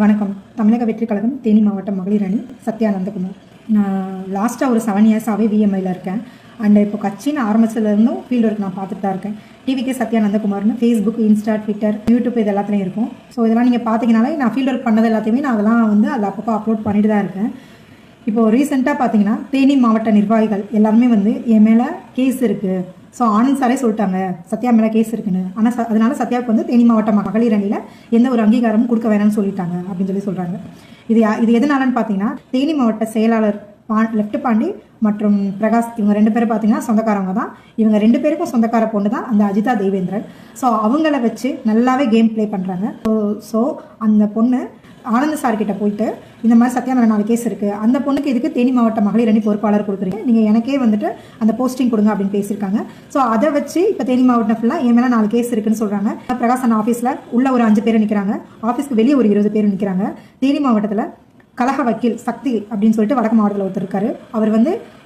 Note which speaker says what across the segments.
Speaker 1: வணக்கம். தமிழக வெற்றி கழகம் தேனி மாவட்டம் மகளிர் அணி சத்யா நந்தகுமார். நான் லாஸ்ட்டாக ஒரு 7 இயர்ஸாகவே விஎம்ஐயில் இருக்கேன். அண்ட் இப்போ கட்சின்னு ஆரம்பிச்சதுலேருந்தும் ஃபீல்டு ஒர்க் நான் பார்த்துட்டு தான் இருக்கேன். டிவிகே சத்யா நந்தகுமார்னு ஃபேஸ்புக், இன்ஸ்டா, ட்விட்டர், யூடியூப் இது எல்லாத்துலேயும் இருக்கும். ஸோ இதெல்லாம் நீங்கள் பார்த்தீங்கனாலே நான் ஃபீல்டு ஒர்க் பண்ணது எல்லாத்தையுமே நான் அதெல்லாம் அதில் அப்பப்போ அப்லோட் பண்ணிட்டு தான் இருக்கேன். இப்போது ரீசெண்டாக பார்த்தீங்கன்னா தேனி மாவட்ட நிர்வாகிகள் எல்லாருமே என் மேலே கேஸ் இருக்குது. ஸோ ஆனந்த் சாரே சொல்லிட்டாங்க சத்யா மேலே கேஸ் இருக்குன்னு. ஆனால் அதனால சத்யாவுக்கு தேனி மாவட்ட மகளிர் அணியில் எந்த ஒரு அங்கீகாரமும் கொடுக்க வேணாம்னு சொல்லிட்டாங்க அப்படின்னு சொல்கிறாங்க. இது எதனாலன்னு பார்த்தீங்கன்னா தேனி மாவட்ட செயலாளர் லெஃப்ட் பாண்டி மற்றும் பிரகாஷ் இவங்க 2 பேரும் பார்த்தீங்கன்னா சொந்தக்காரவங்க தான். இவங்க 2 பேருக்கும் சொந்தக்கார பொண்ணு தான் அந்த அஜிதா தேவேந்திரன். ஸோ அவங்கள வச்சு நல்லாவே கேம் ப்ளே பண்ணுறாங்க. ஸோ அந்த பொண்ணு ஆனந்த் சார்கிட்ட போயிட்டு இந்த மாதிரி சத்யா மேலே 4 கேஸ் இருக்குது, அந்த பொண்ணுக்கு இதுக்கு தேனி மாவட்ட மகளிர் அணி பொறுப்பாளர் கொடுக்குறீங்க, நீங்கள் எனக்கே அந்த போஸ்டிங் கொடுங்க அப்படின்னு பேசியிருக்காங்க. ஸோ அதை வச்சு இப்போ தேனி மாவட்டம் ஃபுல்லாக என் மேலே 4 கேஸ் இருக்குன்னு சொல்கிறாங்க. பிரகாஷ் அண்ணா ஆஃபீஸில் உள்ள ஒரு 5 பேர் நிற்கிறாங்க, ஆஃபீஸ்க்கு வெளியே ஒரு 20 பேர் நிற்கிறாங்க. தேனி மாவட்டத்தில் கழக வக்கீல் சக்தி அப்படின்னு சொல்லிட்டு வடக்கு மாவட்டத்தில் ஒருத்தர் இருக்காரு. அவர்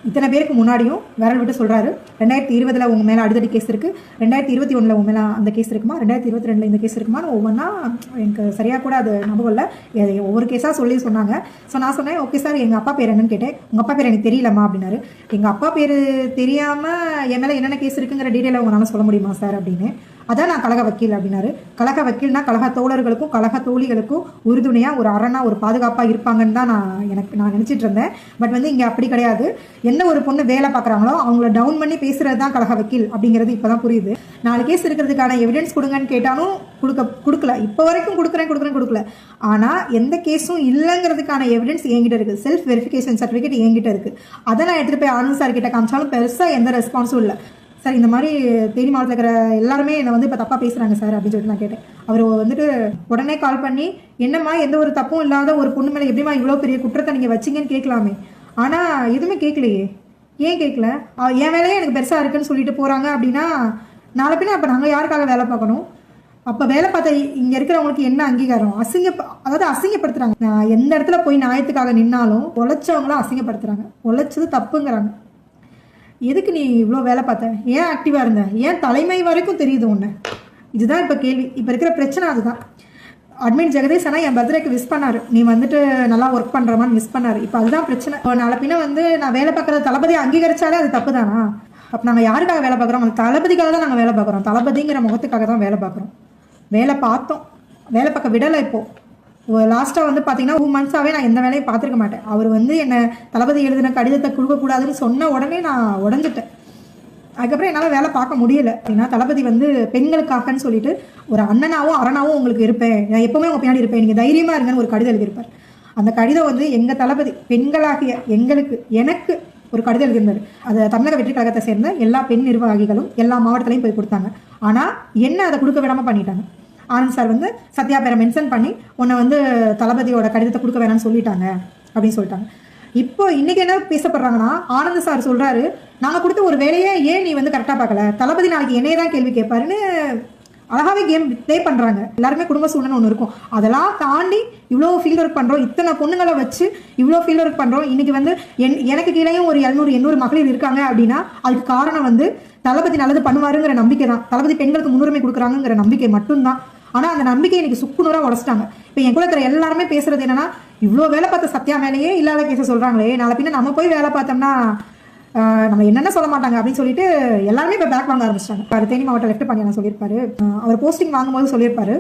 Speaker 1: இத்தனை பேருக்கு முன்னாடியும் விரல் விட்டு சொல்கிறாரு, 2020 உங்கள் மேலே அடிதடி கேஸ் இருக்குது, 2021 உங்கள் மேலே அந்த கேஸ் இருக்குமா, 2022 இந்த கேஸ் இருக்குமான்னு ஒவ்வொன்றா எனக்கு சரியாக கூட அது ஞாபகம் இல்லை, ஒவ்வொரு கேஸாக சொன்னாங்க. ஸோ நான் சொன்னேன், ஓகே சார் எங்கள் அப்பா பேர் என்னன்னு கேட்டேன். உங்கள் அப்பா பேர் எனக்கு தெரியலம்மா அப்படின்னாரு. எங்கள் அப்பா பேர் தெரியாமல் என் மேலே என்னென்ன கேஸ் இருக்குங்கிற டீட்டெயிலை உங்களால் சொல்ல முடியுமா சார் அப்படின்னு. அதான் நான் கழக வக்கீல் அப்படின்னாரு. கழக வக்கீல்னா கழக தோழர்களுக்கும் கழக தோழிகளுக்கும் உறுதுணையாக ஒரு அரணா ஒரு பாதுகாப்பாக இருப்பாங்கன்னு தான் நான் நினச்சிட்டு இருந்தேன். பட் இங்கே அப்படி கிடையாது. எந்த ஒரு பொண்ணு வேலை பார்க்குறாங்களோ அவங்கள டவுன் பண்ணி பேசுகிறது தான் கழக வக்கீல் அப்படிங்கிறது இப்போ தான் புரியுது. 4 கேஸ் இருக்கிறதுக்கான எவிடன்ஸ் கொடுங்கன்னு கேட்டாலும் கொடுக்கல. இப்போ வரைக்கும் கொடுக்கல. ஆனால் எந்த கேஸும் இல்லைங்கிறதுக்கான எவிடன்ஸ் என்கிட்ட இருக்குது. செல்ஃப் வெரிஃபிகேஷன் சர்டிஃபிகேட் என்கிட்ட இருக்குது. அதை நான் எடுத்துகிட்டு போய் ஆனந்த் சார் கிட்ட காமிச்சாலும் பெருசாக எந்த ரெஸ்பான்ஸும் இல்லை. சார் இந்த மாதிரி தேனி மாவட்டத்தில் இருக்கிற எல்லாருமே என்னை இப்போ தப்பாக பேசுகிறாங்க சார் அப்படின்னு சொல்லிட்டு நான் கேட்டேன். அவர் உடனே கால் பண்ணி, என்னம்மா எந்த ஒரு தப்பும் இல்லாத ஒரு பொண்ணு மேலே எப்படிமா இவ்வளோ பெரிய குற்றத்தை நீங்கள் வச்சிங்கன்னு கேட்கலாமே. ஆனால் எதுவுமே கேட்கலையே. ஏன் கேட்கல? என் வேலையே எனக்கு பெருசாக இருக்குன்னு சொல்லிட்டு போகிறாங்க அப்படின்னா நாளை பின்ன அப்போ நாங்கள் யாருக்காக வேலை பார்க்கணும்? அப்போ வேலை பார்த்த இங்கே இருக்கிறவங்களுக்கு என்ன அங்கீகாரம்? அசிங்கப்படுத்துகிறாங்க. நான் எந்த இடத்துல போய் நியாயத்துக்காக நின்னாலும் உழைச்சவங்களும் அசிங்கப்படுத்துகிறாங்க. உழைச்சது தப்புங்கிறாங்க. எதுக்கு நீ இவ்வளோ வேலை பார்த்த? ஏன் ஆக்டிவாக இருந்த? ஏன் தலைமை வரைக்கும் தெரியுது ஒன்று? இதுதான் இப்போ கேள்வி. இப்போ இருக்கிற பிரச்சனை அதுதான். அட்மின் ஜெகதீஷ் ஆனால் என் பர்த்டேக்கு விஷ் பண்ணார், நீ நல்லா ஒர்க் பண்ணுற மாதிரி விஷ் பண்ணார். இப்போ அதுதான் பிரச்சனை. நாளை பின்ன நான் வேலை பார்க்குறது தளபதியை அங்கீகரிச்சாலே அது தப்பு தானா? அப்போ நாங்கள் யாருக்காக வேலை பார்க்குறோம்? அந்த தளபதிக்காக தான் நாங்கள் வேலை பார்க்குறோம். தளபதிங்கிற முகத்துக்காக தான் வேலை பார்க்குறோம். வேலை பார்த்தோம், வேலை பார்க்க விடலை. இப்போது லாஸ்ட்டாக பார்த்தீங்கன்னா 2 மந்த்ஸாகவே நான் எந்த வேலையும் பார்த்துருக்க மாட்டேன். அவர் என்னை தளபதி எழுதின கடிதத்தை கொடுக்கக்கூடாதுன்னு சொன்ன உடனே நான் உடஞ்சிட்டேன். அதுக்கப்புறம் என்னால் வேலை பார்க்க முடியல. அப்படின்னா தளபதி பெண்களுக்காகன்னு சொல்லிட்டு ஒரு அண்ணனாவும் அரணாவும் உங்களுக்கு இருப்பேன், நான் எப்போவுமே உங்கள் பின்னாடி இருப்பேன், நீங்கள் தைரியமாக இருங்கன்னு ஒரு கடிதம் எழுதியிருப்பார். அந்த கடிதம் எங்கள் தளபதி பெண்களாகிய எனக்கு ஒரு கடிதம் எழுதியிருந்தார். அது தமிழக வெற்றி கழகத்தை சேர்ந்த எல்லா பெண் நிர்வாகிகளும் எல்லா மாவட்டத்திலையும் போய் கொடுத்தாங்க. ஆனால் என்ன அதை கொடுக்க விடாமல் பண்ணிட்டாங்க. ஆனந்த் சார் சத்யா பேரை மென்ஷன் பண்ணி உன்னை தளபதியோட கடிதத்தை கொடுக்க வேணாம்னு சொல்லிட்டாங்க அப்படின்னு சொல்லிட்டாங்க. இப்போ இன்னைக்கு என்ன பேசப்படுறாங்கன்னா, ஆனந்த் சார் சொல்றாரு, நாங்கள் கொடுத்த ஒரு வேலையை ஏன் நீ கரெக்டாக பார்க்கல, தளபதி நாளைக்கு என்னையே தான் கேள்வி கேட்பாருன்னு அழகாவே கேம் ப்ளே பண்ணுறாங்க. எல்லாருமே குடும்ப சூழ்நிலை ஒன்று இருக்கும். அதெல்லாம் தாண்டி இவ்வளோ ஃபீல்ட் ஒர்க் பண்ணுறோம், இத்தனை பொண்ணுங்களை வச்சு இவ்வளோ ஃபீல்ட் ஒர்க் பண்ணுறோம். இன்னைக்கு எனக்கு கீழேயும் ஒரு 700-800 மகளிர் இருக்காங்க அப்படின்னா அதுக்கு காரணம் தளபதி நல்லது பண்ணுவாருங்கிற நம்பிக்கை தான். தளபதி பெண்களுக்கு முன்னுரிமை கொடுக்குறாங்கிற நம்பிக்கை மட்டும்தான். ஆனால் அந்த நம்பிக்கை இன்னைக்கு சுக்குநூறாக உடச்சிட்டாங்க. இப்போ என் கூட இருக்கிற எல்லாருமே பேசுறது என்னன்னா, இவ்வளோ வேலை பார்த்த சத்யா மேலேயே இல்லாத கேஸை சொல்கிறாங்களே, நாளை பின்ன நம்ம போய் வேலை பார்த்தோம்னா நம்ம என்னென்ன சொல்ல மாட்டாங்க அப்படின்னு சொல்லிட்டு எல்லாருமே இப்போ பேக் வாங்க ஆரம்பிச்சிட்டாங்க. தேனி மாவட்ட லெஃப்ட் பாண்டி நான் சொல்லியிருப்பாரு, அவர் போஸ்டிங் வாங்கும்போது சொல்லியிருப்பாரு,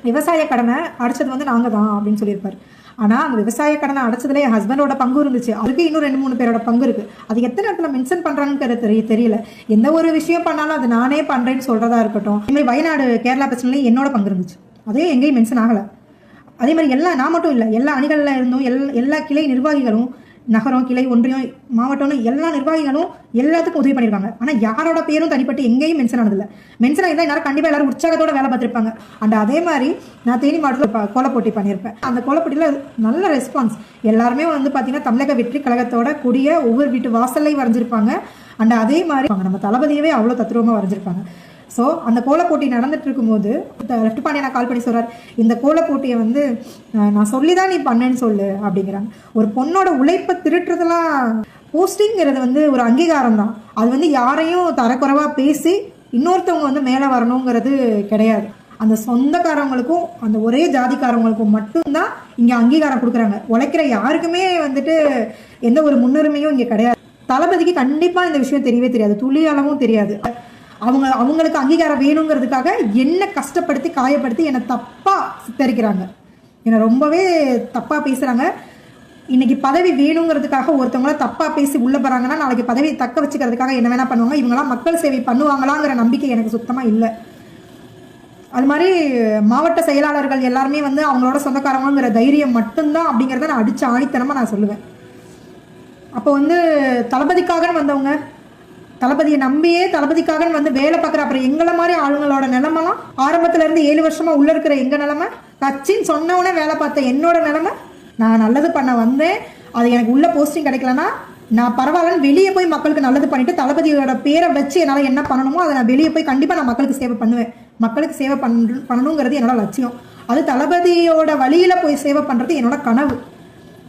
Speaker 1: விவசாய கடனை அடைச்சது நாங்கள் தான் அப்படின்னு சொல்லியிருப்பாரு. ஆனால் அந்த விவசாய கடனை அடைச்சதுல என் ஹஸ்பண்டோட பங்கு இருந்துச்சு, அதுக்கு இன்னும் 2-3 பேரோட பங்கு இருக்கு. அது எத்தனை இடத்துல மென்ஷன் பண்றாங்கன்னு தெரியல. எந்த ஒரு விஷயம் பண்ணாலும் அது நானே பண்றேன்னு சொல்றதா இருக்கட்டும். அதே மாதிரி வயநாடு கேரளா பிரச்சனையில என்னோட பங்கு இருந்துச்சு, அதே எங்கேயும் மென்ஷன் ஆகலை. அதே மாதிரி நான் மட்டும் இல்லை, எல்லா அணிகளில் இருந்தும் எல்லா கிளை நிர்வாகிகளும், நகரம், கிளை, ஒன்றியம், மாவட்டம்னு எல்லா நிர்வாகிகளும் எல்லாத்துக்கும் உதவி பண்ணியிருக்காங்க. ஆனால் யாரோட பேரும் தனிப்பட்டு எங்கேயும் மென்ஷன் ஆனதில்லை. மென்ஷன் ஆகிதான் எல்லாரும் கண்டிப்பாக எல்லாரும் உற்சாகத்தோட வேலை பார்த்துருப்பாங்க. அண்ட் அதே மாதிரி நான் தேனி மாவட்டத்தில் கோலப்போட்டி பண்ணியிருப்பேன். அந்த கோலப்போட்டியில் நல்ல ரெஸ்பான்ஸ். எல்லாருமே பார்த்தீங்கன்னா தமிழக வெற்றி கழகத்தோட கூடிய ஒவ்வொரு வீட்டு வாசல்லையும் வரைஞ்சிருப்பாங்க. அண்ட் அதே மாதிரி நம்ம தளபதியவே அவ்வளோ தத்ரூபமாக வரைஞ்சிருப்பாங்க. ஸோ அந்த கோலப்போட்டி நடந்துட்டு இருக்கும்போது லெஃப்ட் பாண்டியை நான் கால் பண்ணி சொல்கிறார், இந்த கோலப்போட்டியை நான் சொல்லி தான் நீ பண்ணேன்னு சொல்லு அப்படிங்கிறாங்க. ஒரு பொண்ணோட உழைப்பை திருட்டுறதெல்லாம் போஸ்டிங்கிறது ஒரு அங்கீகாரம் தான். அது யாரையும் தரக்குறைவாக பேசி இன்னொருத்தவங்க மேலே வரணுங்கிறது கிடையாது. அந்த சொந்தக்காரவங்களுக்கும் அந்த ஒரே ஜாதிக்காரவங்களுக்கும் மட்டும்தான் இங்கே அங்கீகாரம் கொடுக்குறாங்க. உழைக்கிற யாருக்குமே வந்துட்டு எந்த ஒரு முன்னுரிமையும் இங்கே கிடையாது. தளபதிக்கு கண்டிப்பாக இந்த விஷயம் தெரியவே தெரியாது, துளி அளவும் தெரியாது. அவங்களுக்கு அங்கீகாரம் வேணுங்கிறதுக்காக என்ன கஷ்டப்படுத்தி காயப்படுத்தி என்னை தப்பாக சித்தரிக்கிறாங்க, என்னை ரொம்பவே தப்பாக பேசுகிறாங்க. இன்னைக்கு பதவி வேணுங்கிறதுக்காக ஒருத்தவங்கள தப்பாக பேசி உள்ள போகிறாங்கன்னா நாளைக்கு பதவியை தக்க வச்சுக்கிறதுக்காக என்ன வேணா பண்ணுவாங்க. இவங்களாம் மக்கள் சேவை பண்ணுவாங்களாங்கிற நம்பிக்கை எனக்கு சுத்தமாக இல்லை. அது மாதிரி மாவட்ட செயலாளர்கள் எல்லாருமே வந்து அவங்களோட சொந்தக்காரங்கிற தைரியம் மட்டும்தான் அப்படிங்கிறத நான் அடித்து ஆணித்தனமாக நான் சொல்லுவேன். அப்போ வந்து தளபதிக்காக வந்தவங்க, தளபதியை நம்பியே தளபதிக்காக வந்து வேலை பார்க்குற அப்புறம் எங்களை மாதிரி ஆளுங்களோட நிலைமெல்லாம் ஆரம்பத்துல இருந்து 7 வருஷமா உள்ள இருக்கிற எங்க நிலைமை, கட்சின்னு சொன்னவனே வேலை பார்த்த என்னோட நிலைமை, நான் நல்லது பண்ண வந்தேன், அது எனக்கு உள்ள போஸ்டிங் கிடைக்கலன்னா நான் பரவாயில்லன்னு வெளியே போய் மக்களுக்கு நல்லது பண்ணிட்டு தளபதியோட பேரை வச்சு என்னால் என்ன பண்ணணுமோ அதை நான் வெளியே போய் கண்டிப்பாக நான் மக்களுக்கு சேவை பண்ணுவேன். மக்களுக்கு சேவை பண்ணணுங்கிறது என்னோட லட்சியம். அது தளபதியோட வழியில் போய் சேவை பண்ணுறது என்னோட கனவு.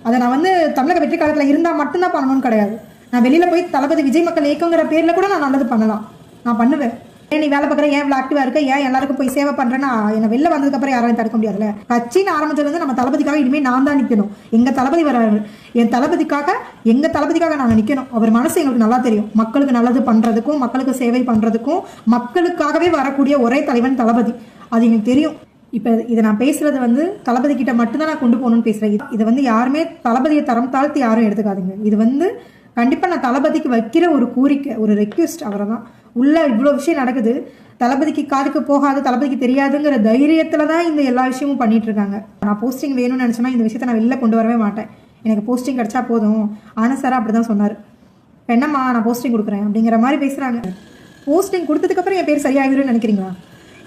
Speaker 1: அதை நான் வந்து தமிழக வெற்றி கழகத்தில் இருந்தால் மட்டும்தான் பண்ணணும்னு கிடையாது. நான் வெளியில் போய் தளபதி விஜய் மக்கள் இயக்கங்கிற பேரில் கூட நான் நல்லது பண்ணலாம், நான் பண்ணுவேன். ஏன் நீ வேலை பார்க்குற, ஏன் இவ்வளோ ஆக்டிவாக இருக்க, ஏன் எல்லாருக்கும் போய் சேவை பண்ணுறேன்னா என்னை வெளில வந்ததுக்கப்புறம் யாராலையும் தடுக்க முடியாதுல்ல. கட்சின்னு ஆரம்பிச்சதுலேருந்து நம்ம தளபதிக்காக இனிமேல் நான் தான் நிற்கணும். எங்கள் தளபதி வர்றாரு, என் தளபதிக்காக நாங்கள் நிற்கணும். அவர் மனசு எங்களுக்கு நல்லா தெரியும். மக்களுக்கு நல்லது பண்ணுறதுக்கும் மக்களுக்கு சேவை பண்ணுறதுக்கும் மக்களுக்காகவே வரக்கூடிய ஒரே தலைவன் தளபதி, அது எனக்கு தெரியும். இப்போ இதை நான் பேசுறது வந்து தளபதி கிட்ட மட்டும்தான் நான் கொண்டு போகணும்னு பேசுகிறேன். இதை வந்து யாருமே தளபதியை தரம் தாழ்த்தி யாரும் எடுத்துக்காதீங்க. இது வந்து கண்டிப்பாக நான் தளபதிக்கு வைக்கிற ஒரு கோரிக்கை, ஒரு ரெக்வெஸ்ட். அவரை தான் உள்ள இவ்வளோ விஷயம் நடக்குது, தளபதிக்கு காதுக்கு போகாது, தளபதிக்கு தெரியாதுங்கிற தைரியத்தில் தான் இந்த எல்லா விஷயமும் பண்ணிட்டு இருக்காங்க. நான் போஸ்டிங் வேணும்னு நினச்சேன்னா இந்த விஷயத்தை நான் வெளில கொண்டு வரவே மாட்டேன். எனக்கு போஸ்டிங் கிடைச்சா போதும். ஆனந்த் சார் அப்படி தான் சொன்னார். என்னம்மா நான் போஸ்டிங் கொடுக்குறேன் அப்படிங்கிற மாதிரி பேசுகிறாங்க. போஸ்டிங் கொடுத்ததுக்கப்புறம் என் பேர் சரியாகிடும்னு நினைக்கிறீங்களா?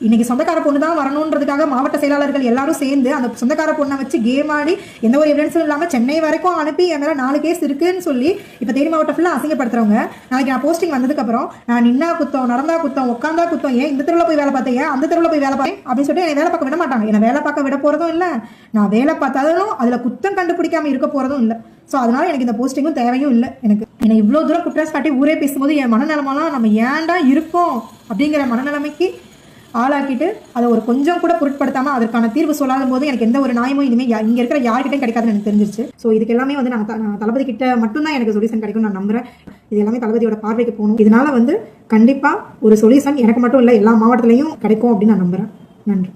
Speaker 1: இன்னைக்கு சொந்தக்கார பொண்ணு தான் வரணுன்றதுக்காக மாவட்ட செயலாளர்கள் எல்லாரும் சேர்ந்து அந்த சொந்தக்கார பொண்ணை வச்சு கேம் ஆடி எந்த ஒரு எவிடன்ஸும் இல்லாமல் சென்னை வரைக்கும் அனுப்பி என் மேலே 4 கேஸ் இருக்குன்னு சொல்லி இப்போ தேனி மாவட்டம் ஃபுல்லாக அசிங்கப்படுத்துறவங்க நாளைக்கு நான் போஸ்டிங் வந்ததுக்கப்புறம் நான் நின்னா குத்தம், நடந்தா குத்தம், உட்காந்தா குத்தம், ஏன் இந்த தெருவில் போய் வேலை பார்த்தேன், ஏன் அந்த தெருவில் போய் வேலை பார்த்தேன் அப்படின்னு சொல்லிட்டு என்னை வேலை பார்க்க விட மாட்டாங்க. என்னை வேலை பார்க்க விட போகிறதும் இல்லை, நான் வேலை பார்த்தாலும் அதில் குத்தம் கண்டுபிடிக்காம இருக்க போகிறதும் இல்லை. ஸோ அதனால எனக்கு இந்த போஸ்டிங்கும் தேவையும் இல்லை. என்னை இவ்வளோ தூரம் குற்றம் காட்டி ஊரே பேசும்போது என் மனநிலைமெல்லாம் நம்ம ஏன்டா இருக்கோம் அப்படிங்கிற மனநிலைமைக்கு ஆளாக்கிட்டு அதை ஒரு கொஞ்சம் கூட பொருட்படுத்தாமல் அதற்கான தீர்வு சொல்லாத போது எனக்கு எந்த ஒரு நியாயமும் இனிமேல் இங்கே இருக்கிற யார்கிட்டையும் கிடைக்காதுன்னு எனக்கு தெரிஞ்சிருச்சு. ஸோ இதுக்கு எல்லாமே வந்து நான் தளபதி கிட்ட மட்டும்தான் எனக்கு சொல்யூஷன் கிடைக்கும் நான் நம்புறேன். இது எல்லாமே தளபதியோட பார்வைக்கு போகணும். இதனால வந்து கண்டிப்பாக ஒரு சொல்யூஷன் எனக்கு மட்டும் இல்லை எல்லா மாவட்டத்திலையும் கிடைக்கும் அப்படின்னு நான் நம்புகிறேன். நன்றி.